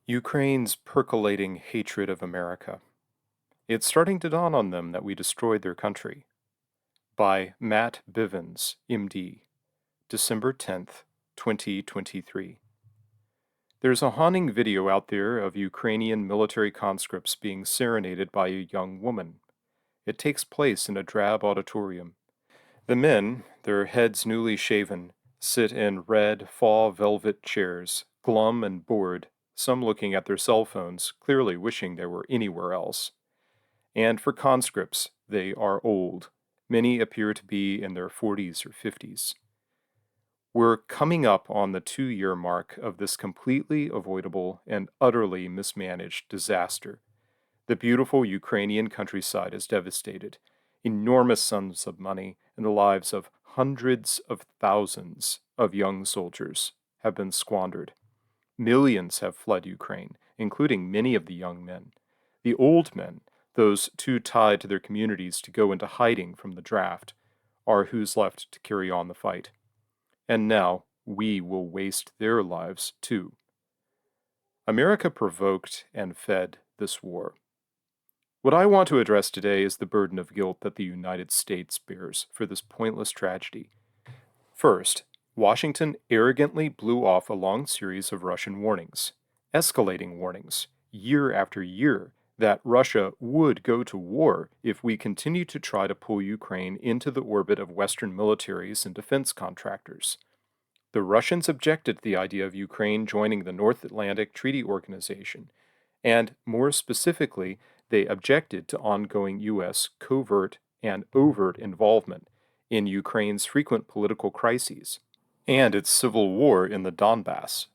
Ukraine's percolating hatred of America. It's starting to dawn on them that we destroyed their country. By Matt Bivens, MD, December 10th, 2023. There's a haunting video out there of Ukrainian military conscripts being serenaded by a young woman. It takes place in a drab auditorium. The men, their heads newly shaven, sit in red faux velvet chairs, glum and bored, some looking at their cell phones, clearly wishing they were anywhere else. And for conscripts, they are old. Many appear to be in their 40s or 50s. We're coming up on the 2-year mark of this completely avoidable and utterly mismanaged disaster. The beautiful Ukrainian countryside is devastated. Enormous sums of money and the lives of hundreds of thousands of young soldiers have been squandered. Millions have fled Ukraine, including many of the young men. The old men, those too tied to their communities to go into hiding from the draft, are who's left to carry on the fight. And now we will waste their lives too. America provoked and fed this war. What I want to address today is the burden of guilt that the United States bears for this pointless tragedy. First, Washington arrogantly blew off a long series of Russian warnings, escalating warnings, year after year, that Russia would go to war if we continue to try to pull Ukraine into the orbit of Western militaries and defense contractors. The Russians objected to the idea of Ukraine joining the North Atlantic Treaty Organization, and more specifically, they objected to ongoing U.S. covert and overt involvement in Ukraine's frequent political crises and its civil war in the Donbass.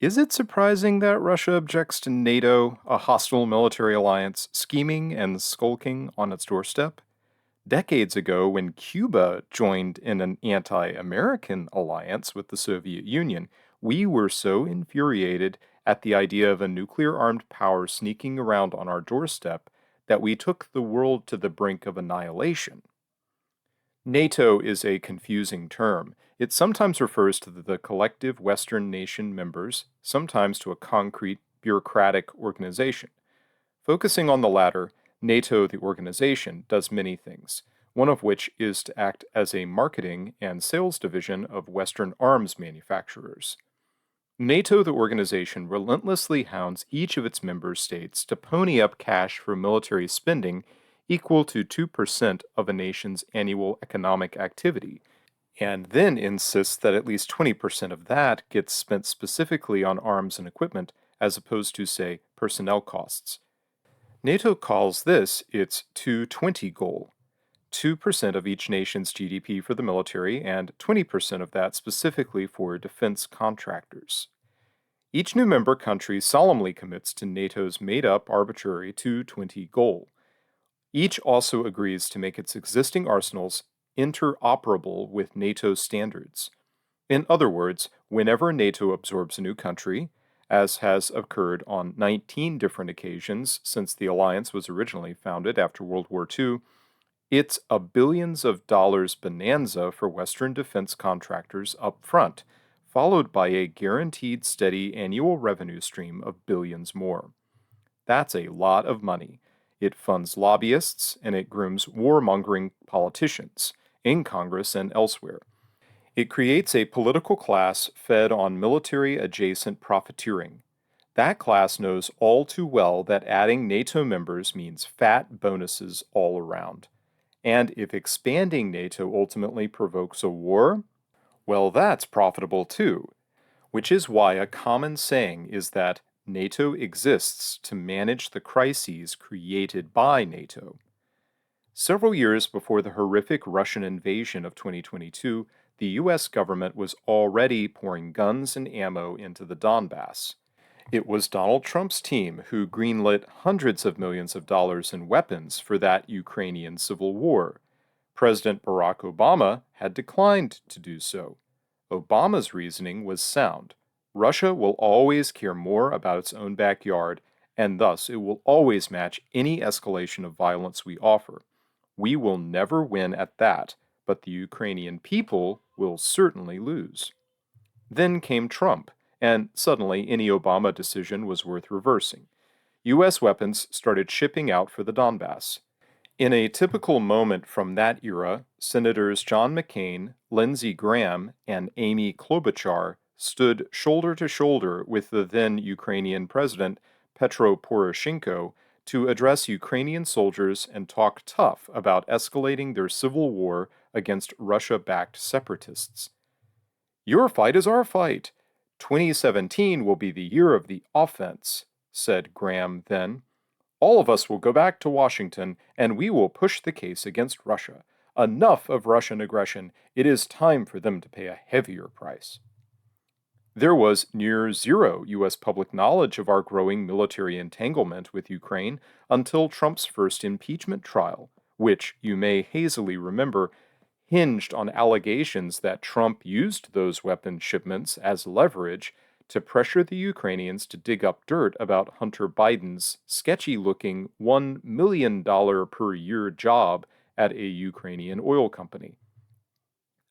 Is it surprising that Russia objects to NATO, a hostile military alliance, scheming and skulking on its doorstep? Decades ago, when Cuba joined in an anti-American alliance with the Soviet Union, we were so infuriated at the idea of a nuclear-armed power sneaking around on our doorstep that we took the world to the brink of annihilation. NATO is a confusing term. It sometimes refers to the collective Western nation members, sometimes to a concrete bureaucratic organization. Focusing on the latter, NATO, the organization, does many things, one of which is to act as a marketing and sales division of Western arms manufacturers. NATO, the organization, relentlessly hounds each of its member states to pony up cash for military spending equal to 2% of a nation's annual economic activity, and then insists that at least 20% of that gets spent specifically on arms and equipment as opposed to, say, personnel costs. NATO calls this its 220 goal, 2% of each nation's GDP for the military and 20% of that specifically for defense contractors. Each new member country solemnly commits to NATO's made-up arbitrary 220 goal. Each also agrees to make its existing arsenals interoperable with NATO standards. In other words, whenever NATO absorbs a new country, as has occurred on 19 different occasions since the alliance was originally founded after World War II, it's a billions of dollars bonanza for Western defense contractors up front, followed by a guaranteed steady annual revenue stream of billions more. That's a lot of money. It funds lobbyists and it grooms warmongering politicians in Congress and elsewhere. It creates a political class fed on military-adjacent profiteering. That class knows all too well that adding NATO members means fat bonuses all around. And if expanding NATO ultimately provokes a war, well, that's profitable too, which is why a common saying is that NATO exists to manage the crises created by NATO. Several years before the horrific Russian invasion of 2022, the U.S. government was already pouring guns and ammo into the Donbass. It was Donald Trump's team who greenlit hundreds of millions of dollars in weapons for that Ukrainian civil war. President Barack Obama had declined to do so. Obama's reasoning was sound. Russia will always care more about its own backyard, and thus it will always match any escalation of violence we offer. We will never win at that, but the Ukrainian people will certainly lose. Then came Trump, and suddenly any Obama decision was worth reversing. U.S. weapons started shipping out for the Donbass. In a typical moment from that era, Senators John McCain, Lindsey Graham, and Amy Klobuchar stood shoulder to shoulder with the then Ukrainian President Petro Poroshenko to address Ukrainian soldiers and talk tough about escalating their civil war against Russia-backed separatists. "Your fight is our fight. 2017 will be the year of the offense," said Graham then. "All of us will go back to Washington and we will push the case against Russia. Enough of Russian aggression. It is time for them to pay a heavier price." There was near zero U.S. public knowledge of our growing military entanglement with Ukraine until Trump's first impeachment trial, which, you may hazily remember, hinged on allegations that Trump used those weapon shipments as leverage to pressure the Ukrainians to dig up dirt about Hunter Biden's sketchy-looking $1 million per year job at a Ukrainian oil company.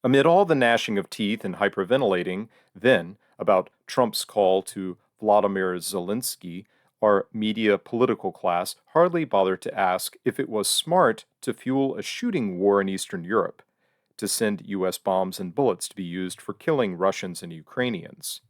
Amid all the gnashing of teeth and hyperventilating, then, about Trump's call to Vladimir Zelensky, our media political class hardly bothered to ask if it was smart to fuel a shooting war in Eastern Europe, to send U.S. bombs and bullets to be used for killing Russians and Ukrainians.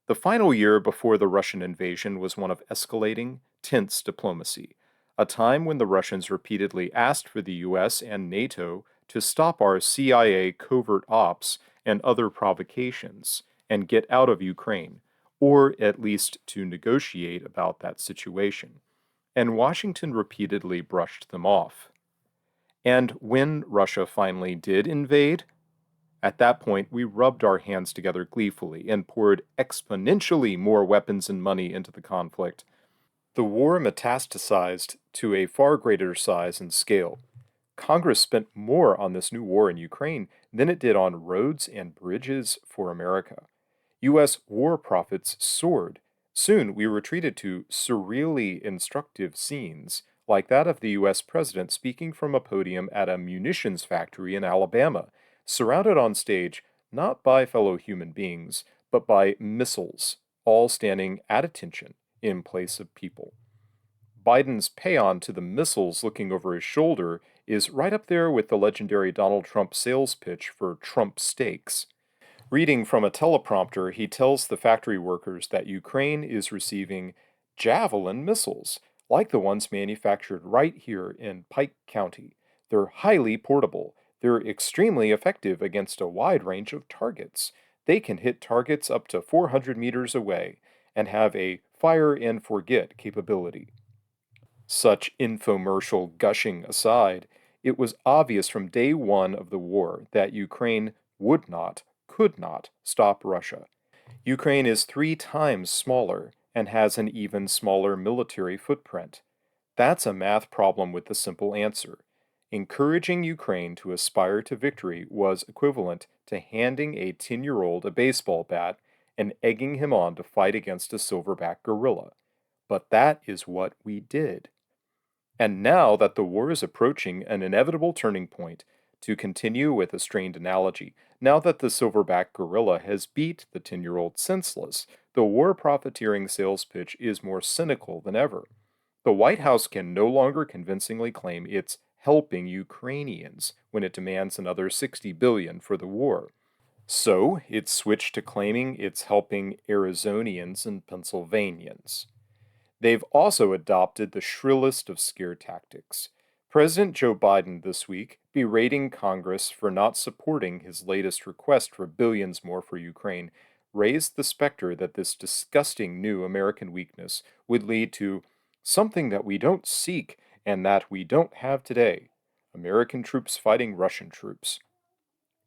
The final year before the Russian invasion was one of escalating, tense diplomacy, a time when the Russians repeatedly asked for the U.S. and NATO to stop our CIA covert ops and other provocations and get out of Ukraine, or at least to negotiate about that situation. And Washington repeatedly brushed them off. And when Russia finally did invade, at that point we rubbed our hands together gleefully and poured exponentially more weapons and money into the conflict. The war metastasized to a far greater size and scale. Congress spent more on this new war in Ukraine than it did on roads and bridges for America. U.S. war profits soared. Soon we retreated to surreally instructive scenes, like that of the U.S. president speaking from a podium at a munitions factory in Alabama, surrounded on stage not by fellow human beings, but by missiles, all standing at attention in place of people. Biden's paean to the missiles looking over his shoulder is right up there with the legendary Donald Trump sales pitch for Trump steaks. Reading from a teleprompter, he tells the factory workers that Ukraine is receiving Javelin missiles, like the ones manufactured right here in Pike County. They're highly portable. They're extremely effective against a wide range of targets. They can hit targets up to 400 meters away and have a fire and forget capability. Such infomercial gushing aside, it was obvious from day one of the war that Ukraine would not, could not stop Russia. Ukraine is 3 times smaller and has an even smaller military footprint. That's a math problem with the simple answer. Encouraging Ukraine to aspire to victory was equivalent to handing a 10-year-old a baseball bat and egging him on to fight against a silverback gorilla. But that is what we did. And now that the war is approaching an inevitable turning point, to continue with a strained analogy, now that the silverback gorilla has beat the 10-year-old senseless, the war profiteering sales pitch is more cynical than ever. The White House can no longer convincingly claim it's helping Ukrainians when it demands another $60 billion for the war. So it's switched to claiming it's helping Arizonians and Pennsylvanians. They've also adopted the shrillest of scare tactics. President Joe Biden this week berating Congress for not supporting his latest request for billions more for Ukraine raised the specter that this disgusting new American weakness would lead to something that we don't seek and that we don't have today: American troops fighting Russian troops.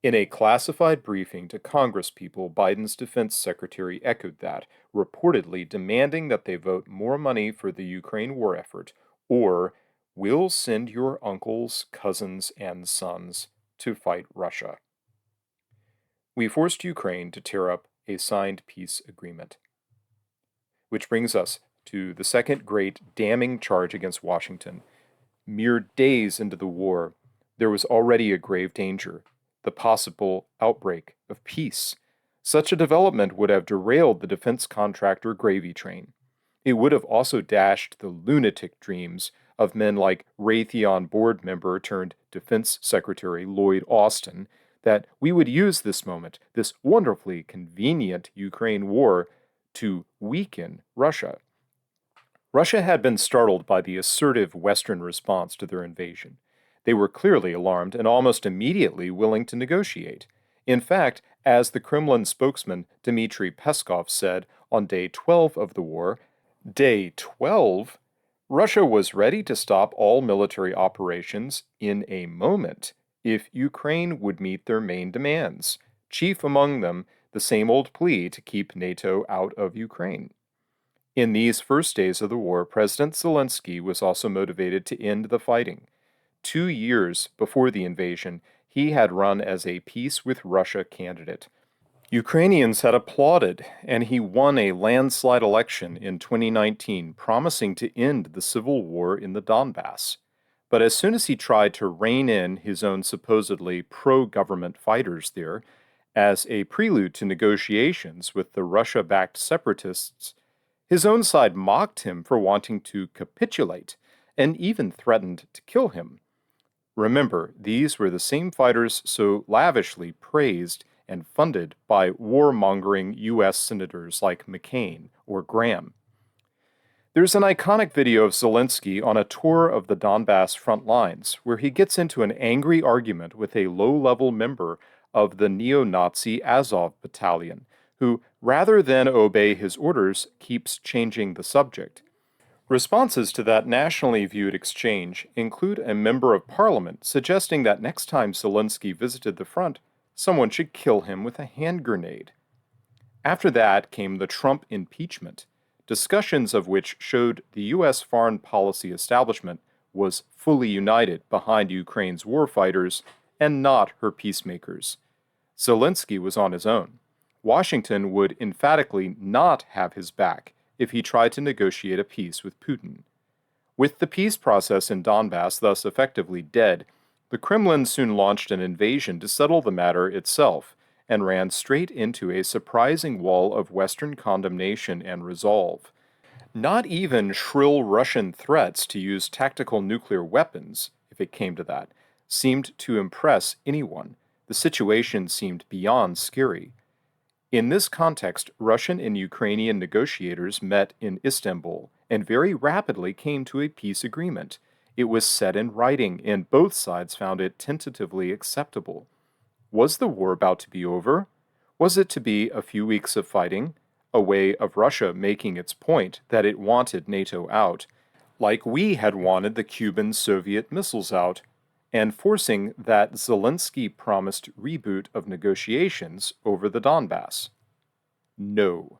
In a classified briefing to Congresspeople, Biden's defense secretary echoed that, reportedly demanding that they vote more money for the Ukraine war effort, or "we'll send your uncles, cousins, and sons to fight Russia." We forced Ukraine to tear up a signed peace agreement. Which brings us to the second great damning charge against Washington. Mere days into the war, there was already a grave danger: the possible outbreak of peace. Such a development would have derailed the defense contractor gravy train. It would have also dashed the lunatic dreams of men like Raytheon board member turned Defense Secretary Lloyd Austin that we would use this moment, this wonderfully convenient Ukraine war, to weaken Russia. Russia had been startled by the assertive Western response to their invasion. They were clearly alarmed and almost immediately willing to negotiate. In fact, as the Kremlin spokesman Dmitry Peskov said on day 12 of the war, Day 12? Russia was ready to stop all military operations in a moment if Ukraine would meet their main demands, chief among them the same old plea to keep NATO out of Ukraine. In these first days of the war, President Zelensky was also motivated to end the fighting. 2 years before the invasion, he had run as a peace with Russia candidate. Ukrainians had applauded, and he won a landslide election in 2019, promising to end the civil war in the Donbass. But as soon as he tried to rein in his own supposedly pro-government fighters there, as a prelude to negotiations with the Russia-backed separatists, his own side mocked him for wanting to capitulate and even threatened to kill him. Remember, these were the same fighters so lavishly praised and funded by warmongering U.S. senators like McCain or Graham. There's an iconic video of Zelensky on a tour of the Donbass front lines where he gets into an angry argument with a low-level member of the neo-Nazi Azov battalion, who, rather than obey his orders, keeps changing the subject. Responses to that nationally viewed exchange include a member of parliament suggesting that next time Zelensky visited the front, someone should kill him with a hand grenade. After that came the Trump impeachment, discussions of which showed the U.S. foreign policy establishment was fully united behind Ukraine's war fighters and not her peacemakers. Zelensky was on his own. Washington would emphatically not have his back if he tried to negotiate a peace with Putin. With the peace process in Donbass thus effectively dead, the Kremlin soon launched an invasion to settle the matter itself and ran straight into a surprising wall of Western condemnation and resolve. Not even shrill Russian threats to use tactical nuclear weapons, if it came to that, seemed to impress anyone. The situation seemed beyond scary. In this context, Russian and Ukrainian negotiators met in Istanbul and very rapidly came to a peace agreement. It was set in writing, and both sides found it tentatively acceptable. Was the war about to be over? Was it to be a few weeks of fighting, a way of Russia making its point that it wanted NATO out, like we had wanted the Cuban Soviet missiles out, and forcing that Zelensky-promised reboot of negotiations over the Donbass? No.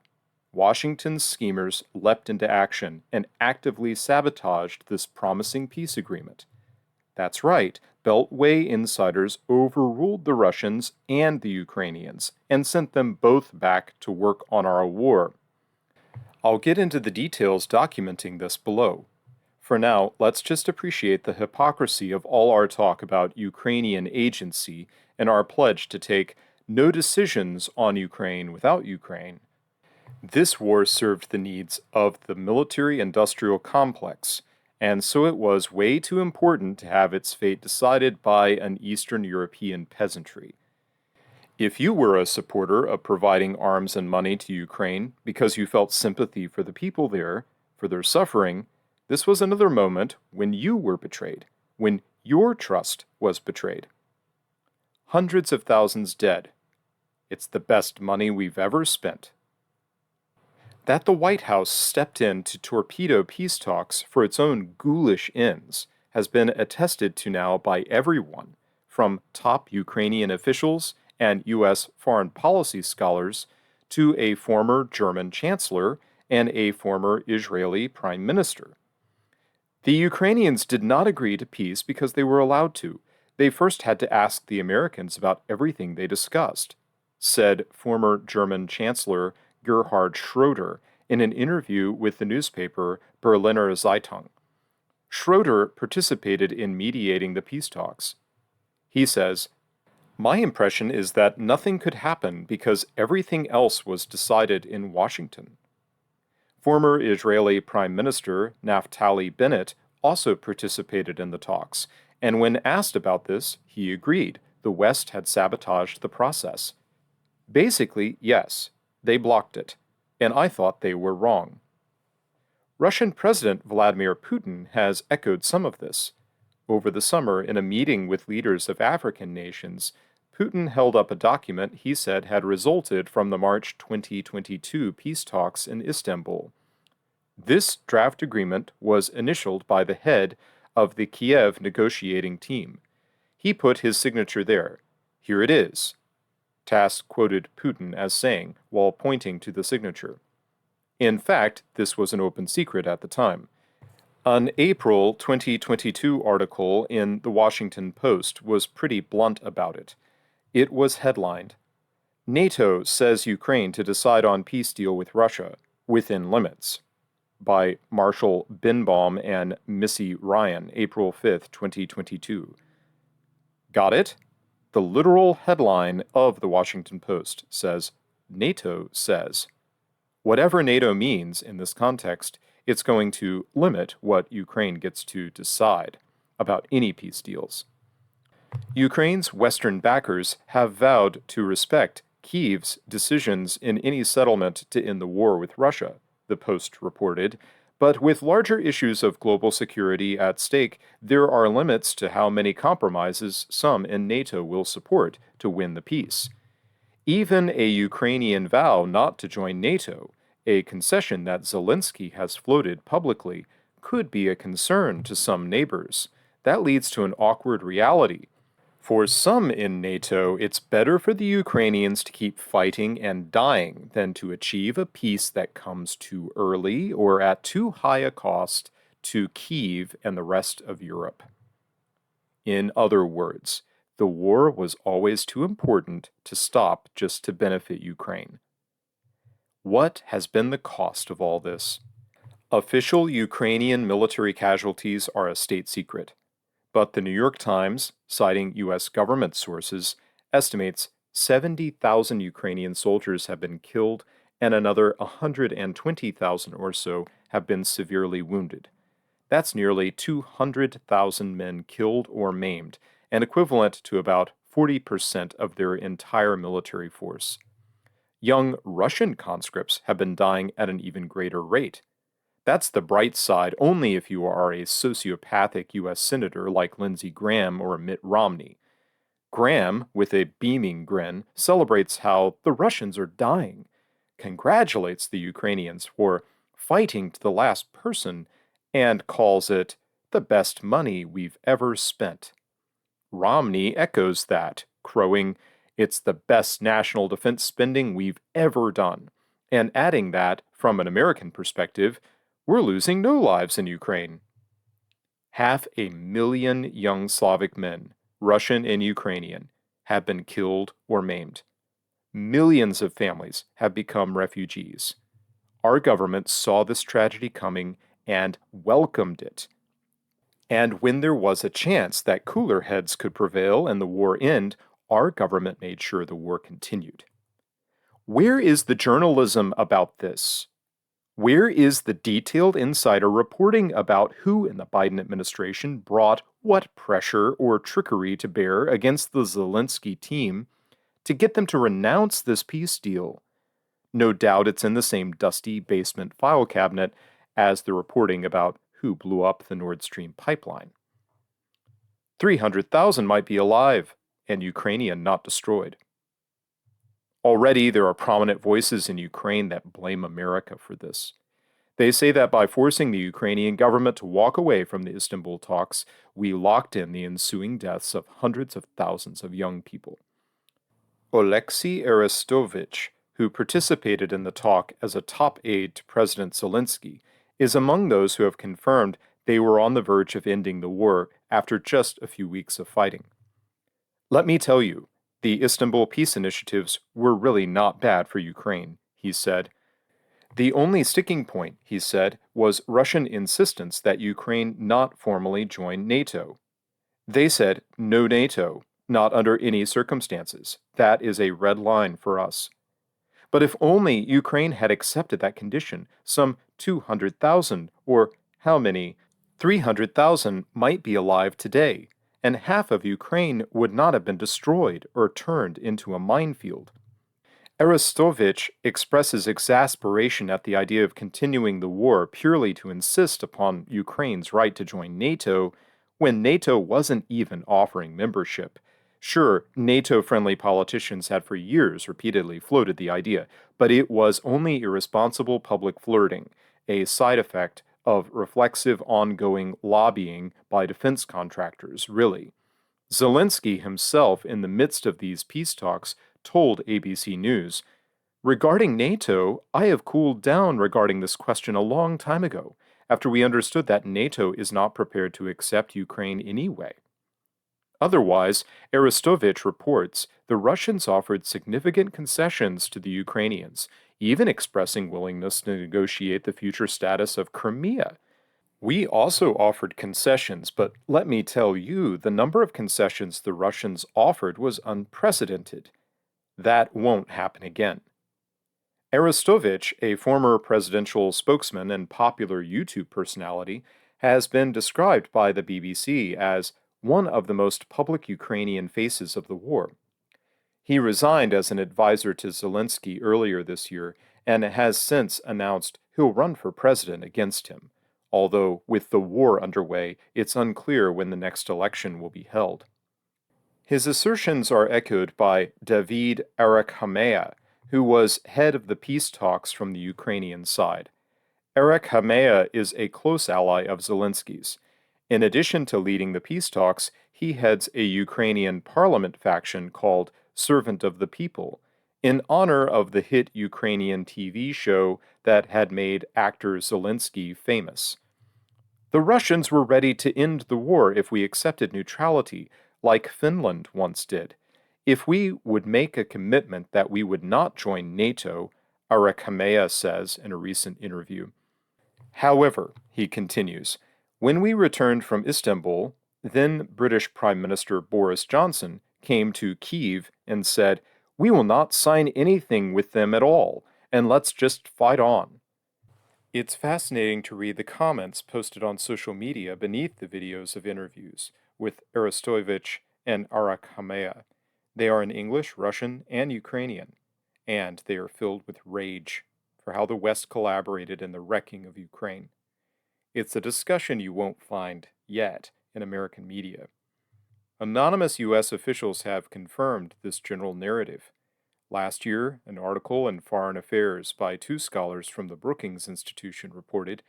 Washington's schemers leapt into action and actively sabotaged this promising peace agreement. That's right, Beltway insiders overruled the Russians and the Ukrainians and sent them both back to work on our war. I'll get into the details documenting this below. For now, let's just appreciate the hypocrisy of all our talk about Ukrainian agency and our pledge to take no decisions on Ukraine without Ukraine. This war served the needs of the military-industrial complex, and so it was way too important to have its fate decided by an Eastern European peasantry. If you were a supporter of providing arms and money to Ukraine because you felt sympathy for the people there, for their suffering, this was another moment when you were betrayed, when your trust was betrayed. Hundreds of thousands dead. It's the best money we've ever spent. That the White House stepped in to torpedo peace talks for its own ghoulish ends has been attested to now by everyone, from top Ukrainian officials and U.S. foreign policy scholars to a former German chancellor and a former Israeli prime minister. The Ukrainians did not agree to peace because they were allowed to. They first had to ask the Americans about everything they discussed, said former German Chancellor Gerhard Schroeder in an interview with the newspaper Berliner Zeitung. Schroeder participated in mediating the peace talks. He says, My impression is that nothing could happen because everything else was decided in Washington. Former Israeli Prime Minister Naftali Bennett also participated in the talks, and when asked about this, he agreed the West had sabotaged the process. Basically, yes, they blocked it, and I thought they were wrong. Russian President Vladimir Putin has echoed some of this. Over the summer, in a meeting with leaders of African nations, Putin held up a document he said had resulted from the March 2022 peace talks in Istanbul. This draft agreement was initialed by the head of the Kiev negotiating team. He put his signature there. Here it is, TASS quoted Putin as saying, while pointing to the signature. In fact, this was an open secret at the time. An April 2022 article in the Washington Post was pretty blunt about it. It was headlined, "NATO says Ukraine to decide on peace deal with Russia, within limits," by Marshall Binbaum and Missy Ryan, April 5, 2022. Got it? The literal headline of the Washington Post says, NATO says. Whatever NATO means in this context, it's going to limit what Ukraine gets to decide about any peace deals. Ukraine's Western backers have vowed to respect Kyiv's decisions in any settlement to end the war with Russia, the Post reported, but with larger issues of global security at stake, there are limits to how many compromises some in NATO will support to win the peace. Even a Ukrainian vow not to join NATO, a concession that Zelensky has floated publicly, could be a concern to some neighbors. That leads to an awkward reality. For some in NATO, it's better for the Ukrainians to keep fighting and dying than to achieve a peace that comes too early or at too high a cost to Kyiv and the rest of Europe. In other words, the war was always too important to stop just to benefit Ukraine. What has been the cost of all this? Official Ukrainian military casualties are a state secret, but the New York Times, citing U.S. government sources, estimates 70,000 Ukrainian soldiers have been killed and another 120,000 or so have been severely wounded. That's nearly 200,000 men killed or maimed, and equivalent to about 40% of their entire military force. Young Russian conscripts have been dying at an even greater rate. That's the bright side only if you are a sociopathic U.S. senator like Lindsey Graham or Mitt Romney. Graham, with a beaming grin, celebrates how the Russians are dying, congratulates the Ukrainians for fighting to the last person, and calls it the best money we've ever spent. Romney echoes that, crowing, "It's the best national defense spending we've ever done," and adding that, from an American perspective, we're losing no lives in Ukraine. 500,000 young Slavic men, Russian and Ukrainian, have been killed or maimed. Millions of families have become refugees. Our government saw this tragedy coming and welcomed it. And when there was a chance that cooler heads could prevail and the war end, our government made sure the war continued. Where is the journalism about this? Where is the detailed insider reporting about who in the Biden administration brought what pressure or trickery to bear against the Zelensky team to get them to renounce this peace deal? No doubt it's in the same dusty basement file cabinet as the reporting about who blew up the Nord Stream pipeline. 300,000 might be alive and Ukrainian not destroyed. Already, there are prominent voices in Ukraine that blame America for this. They say that by forcing the Ukrainian government to walk away from the Istanbul talks, we locked in the ensuing deaths of hundreds of thousands of young people. Oleksiy Arestovich, who participated in the talk as a top aide to President Zelensky, is among those who have confirmed they were on the verge of ending the war after just a few weeks of fighting. "Let me tell you, the Istanbul peace initiatives were really not bad for Ukraine," he said. "The only sticking point," he said, was Russian insistence that Ukraine not formally join NATO. They said, "No NATO, Not under any circumstances. That is a red line for us. But if only Ukraine had accepted that condition, some 200,000, or how many? 300,000 might be alive today, and half of Ukraine would not have been destroyed or turned into a minefield. Arestovich expresses exasperation at the idea of continuing the war purely to insist upon Ukraine's right to join NATO when NATO wasn't even offering membership. Sure, NATO friendly politicians had for years repeatedly floated the idea, but it was only irresponsible public flirting, a side effect of reflexive ongoing lobbying by defense contractors, really. Zelensky himself, in the midst of these peace talks, told ABC News, "Regarding NATO, I have cooled down regarding this question a long time ago, after we understood that NATO is not prepared to accept Ukraine anyway." Otherwise, Arestovich reports the Russians offered significant concessions to the Ukrainians, even expressing willingness to negotiate the future status of Crimea. We also offered concessions, but let me tell you, the number of concessions the Russians offered was unprecedented. That won't happen again. Arestovich, a former presidential spokesman and popular YouTube personality, has been described by the BBC as one of the most public Ukrainian faces of the war. He resigned as an advisor to Zelensky earlier this year and has since announced he'll run for president against him, although with the war underway, it's unclear when the next election will be held. His assertions are echoed by David Arakhamea, who was head of the peace talks from the Ukrainian side. Arakhamea is a close ally of Zelensky's. In addition to leading the peace talks, he heads a Ukrainian parliament faction called Servant of the People, in honor of the hit Ukrainian TV show that had made actor Zelensky famous. The Russians were ready to end the war if we accepted neutrality, like Finland once did. If we would make a commitment that we would not join NATO, Arakhamea says in a recent interview. However, he continues, when we returned from Istanbul, then British Prime Minister Boris Johnson came to Kyiv and said, "We will not sign anything with them at all, and let's just fight on." It's fascinating to read the comments posted on social media beneath the videos of interviews with Arestovich and Arakhamea. They are in English, Russian, and Ukrainian, and they are filled with rage for how the West collaborated in the wrecking of Ukraine. It's a discussion you won't find yet in American media. Anonymous U.S. officials have confirmed this general narrative. Last year, an article in Foreign Affairs by two scholars from the Brookings Institution reported,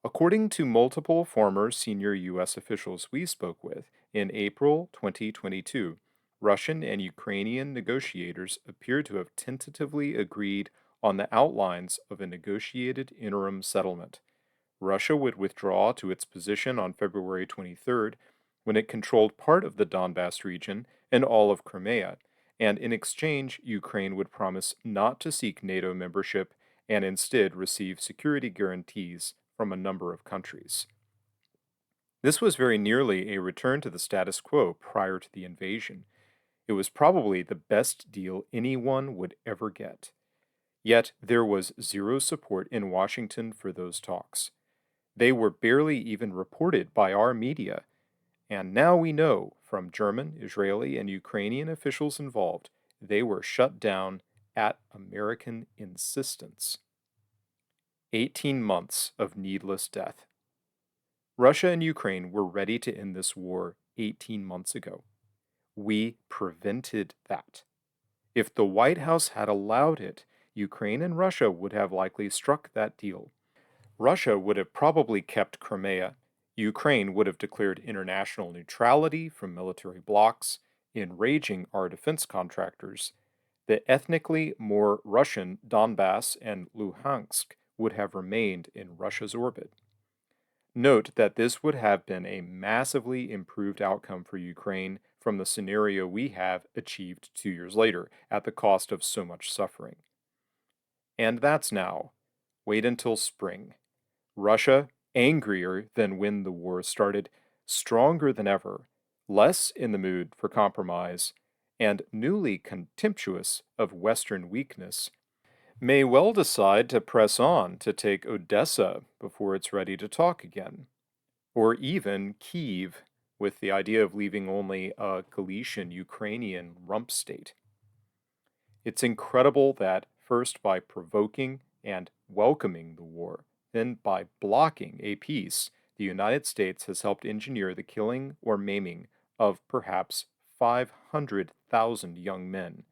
according to multiple former senior U.S. officials we spoke with, in April 2022, Russian and Ukrainian negotiators appear to have tentatively agreed on the outlines of a negotiated interim settlement. Russia would withdraw to its position on February 23rd, when it controlled part of the Donbass region and all of Crimea, and in exchange, Ukraine would promise not to seek NATO membership and instead receive security guarantees from a number of countries. This was very nearly a return to the status quo prior to the invasion. It was probably the best deal anyone would ever get. Yet there was zero support in Washington for those talks. They were barely even reported by our media, and now we know from German, Israeli, and Ukrainian officials involved, they were shut down at American insistence. 18 months of needless death. Russia and Ukraine were ready to end this war 18 months ago. We prevented that. If the White House had allowed it, Ukraine and Russia would have likely struck that deal. Russia would have probably kept Crimea. Ukraine would have declared international neutrality from military blocs, enraging our defense contractors. The ethnically more Russian Donbass and Luhansk would have remained in Russia's orbit. Note that this would have been a massively improved outcome for Ukraine from the scenario we have achieved 2 years later at the cost of so much suffering. And that's now. Wait until spring. Russia, angrier than when the war started, stronger than ever, less in the mood for compromise, and newly contemptuous of Western weakness, may well decide to press on to take Odessa before it's ready to talk again, or even Kyiv, with the idea of leaving only a Galician Ukrainian rump state. It's incredible that, first by provoking and welcoming the war, then by blocking a peace, the United States has helped engineer the killing or maiming of perhaps 500,000 young men,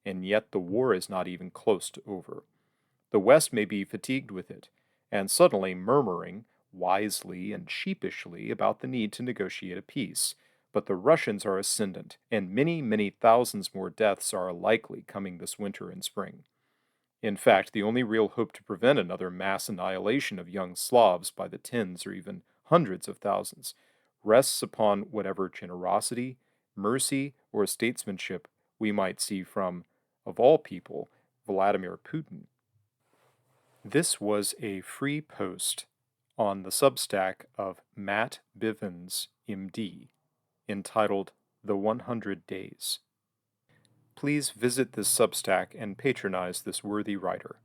and yet the war is not even close to over. The West may be fatigued with it, and suddenly murmuring, wisely and sheepishly, about the need to negotiate a peace. But the Russians are ascendant, and many, many thousands more deaths are likely coming this winter and spring. In fact, the only real hope to prevent another mass annihilation of young Slavs by the tens or even hundreds of thousands rests upon whatever generosity, mercy, or statesmanship we might see from, of all people, Vladimir Putin. This was a free post on the substack of Matt Bivens, MD, entitled The 100 Days. Please visit this substack and patronize this worthy writer.